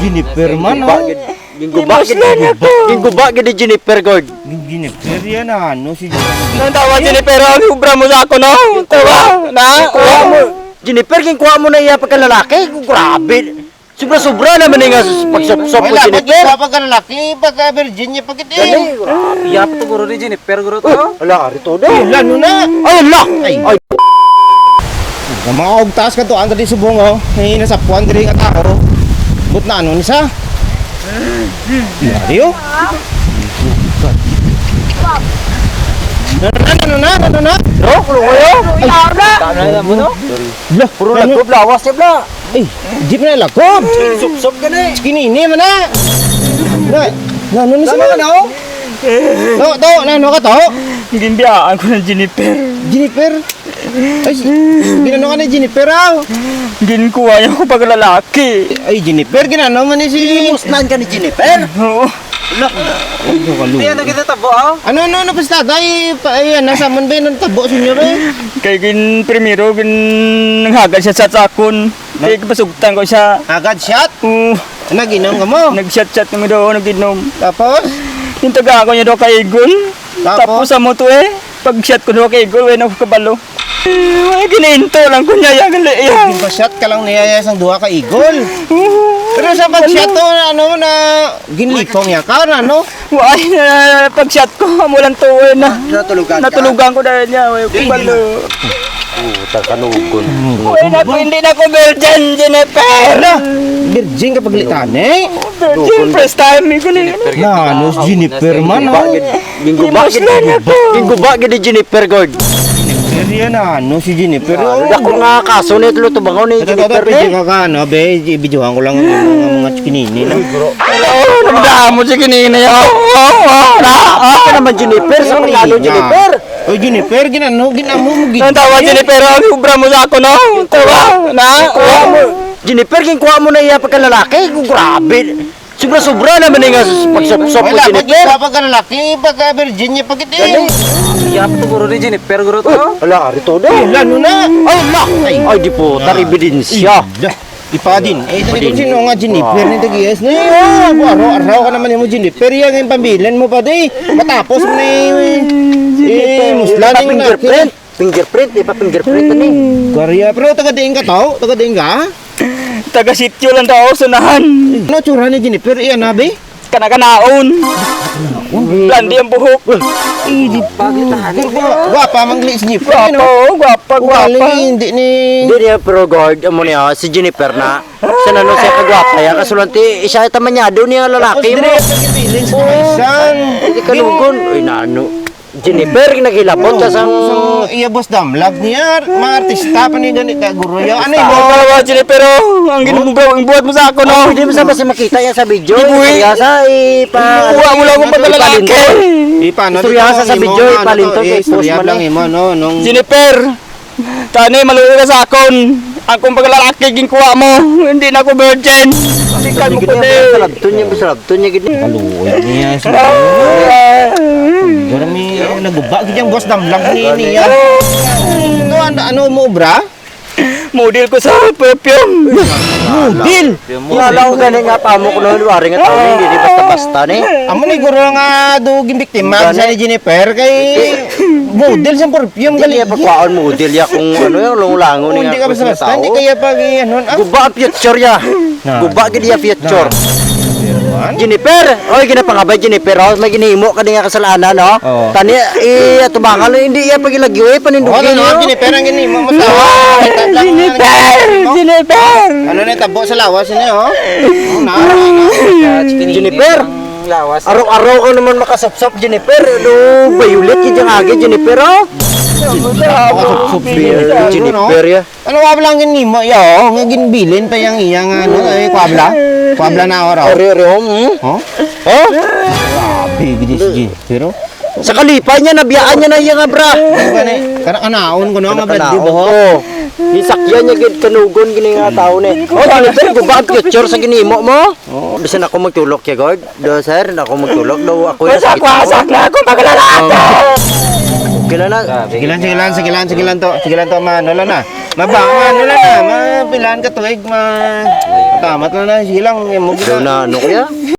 Jennifer man Gingguba gid Jennifer god. Jennifer yan si Nang tawa Jennifer ang ubra mo sa ako no. Tawa na. Jennifer kuha mo na iya pagkalalaki. Grabe. Sobra-sobra naman nga pagsop-sop mo Jennifer. Wala pagkalalaki, pagka-virgin niya pagkiti. Iya pa to guro ni Jennifer guro to. Ala rito do. Lalo na. Ay la. Ay. Mga ogtas ka to, ando di subong oh. May nasapuan diri nga tao. But na ano ni sa? Mario? Ano na? Bro, kulo kayo. Tama na mo no. Blah, Puro lagob lawas ya bla. Eh, di pa na lakob. Sup-sup gani. Kinini man na. Ano ni sa mga no? Ano ka to? Ginbiyaan ko ng Jennifer. Jennifer? Ay, ginano ka na Jennifer aw? Ginkuha niya ko pag lalaki. Ay, Jennifer, ginano man ni si... Musnan ka ni Jennifer? Oo. Hindi yan nagkitabo ah. Ano, pastada? Ay, nasa man ba yung tabo sa inyo ba? Kaya primero, naghagad siya sa sakon. Kaya pasugtan ko siya. Agad shot? Nag-inom ka mo? Nag-shot kami doon, nag-inom. Tapos? Yung taga ako niya doon kay Igol. Tapos sa moto pag-shot ko doon kay Igol, wala ako kabalo. Ay, gininto lang ko niya yung liya. Yung pa-shot ka lang niya isang duha ka Igol. Pero sa pag-shot to, na ginlikong niya ka, ano? Ay, pag-shot ko, amulang tuwi na. Natulugan ko dahil niya, wala ko kabalo. Kanugon. Hindi na ko virgin, Jennifer. Virgin ka paglitan Virgin, first time ko na. Nanos Jennifer man Gingguba gid Jennifer god. Yan si Jennifer. Dako nga kaso ni tulo tubangaw ni Jennifer ni. Videohan ko lang yung mga chikinini. Nagdamo si kinina ya. Ako naman Jennifer, sa lalo Jennifer. Oy Jennifer, ginamo mo gid. Nang tawa Jennifer, ang ubra mo sa ako no. Tawa na. Jennifer kuha mo na iya pagkalalaki. Grabe. Sobra-sobra naman nga pagsop-sop mo Jennifer. Wala pagkalalaki, pagka-virgin niya pagkiti. Iya pa to guro ni Jennifer guro to. Ala rito do. Lalo na. Ay la. Ay di po, ebidensya. Ipa din. Ito ni sino nga Jennifer ni tagiyas ni. Araw ka naman mo Jennifer yang pambilin mo pa di. Matapos mo ni muslan yung fingerprint. Fingerprint, di pa fingerprint ni. Korea, pero taga-diin ka to? Taga-diin ka? Taga-sityo lang daw sunahan. Ano tsura ni Jennifer? Iyan nabi? Kanakanaon. Landi ang buhok. Gwapa mangli si Jennifer. Gwapa. Hindi ni... Hindi niya pero guard mo niya si Jennifer na. Sa nano siya kagwapa ya kasulanti isa tamanyado niya lalaki mo. Hindi ka lugon. Uy nano. Jennifer naghilapot sa sang iya boss damlag niya mga artista pa ni ganit ka guro ya ano mo pala Jennifer ang ginubuhat mo sa ako no hindi mo sa makita yan sa video kaya sa ipa mo lang kung pagkalalaki istorya sa video ipalinto kay post mo lang nung Jennifer tani maluwi ka sa akon akong pagkalalaki ginkuha mo hindi na ako virgin ikan mo ko din salabton niya gini maluwi niya Garami nagubag yung boss damlag ni niya. Ano mo bra? Model ko sa perfume. Model. Wala ko gani nga pamo ko no luwari nga tawo hindi basta-basta ni. Amo ni guro nga duging biktima sa ni Jennifer kay model sa perfume gali pagkuan model ya kung ano yung lungulango ni. Hindi ka basta hindi kaya pag ano. Guba future ya. Guba gid ya future. Jennifer, oy ginapangabay Jennifer, may ginihimo ka nga kasalanan no. Tani tubangan hindi ya pagilagyo panindugi niyo. Jennifer ang ginihimo mo sa. Jennifer. Ano na tabo sa lawas ni ho? Jennifer. Lawas. Araw-araw ko naman makasapsap Jennifer. Violet gid yang agi Jennifer oh. Jennifer ya. Ano wa lang ginihimo ya, nga ginbilin pa yang iyang ano kwabla. Kwabla na ora. Oh? Bigdi sige. Pero sa kalipay niya nabiyaan niya na iya nga bra. Kana-anaon ko no nga brad di buhok. Isakyan niya gid kanugon gini nga tao ni. Oh, Jennifer gubag picture sa ginimo mo. Oh, bisan ako magtulok kay God. Do sir, ako magtulok daw ako ya sa wasak na ako maglalaki. Sigilan to man wala na. Mabangan wala na. Mapilan ka tuig tamat na na. Sige lang. Mo So na ano kuya?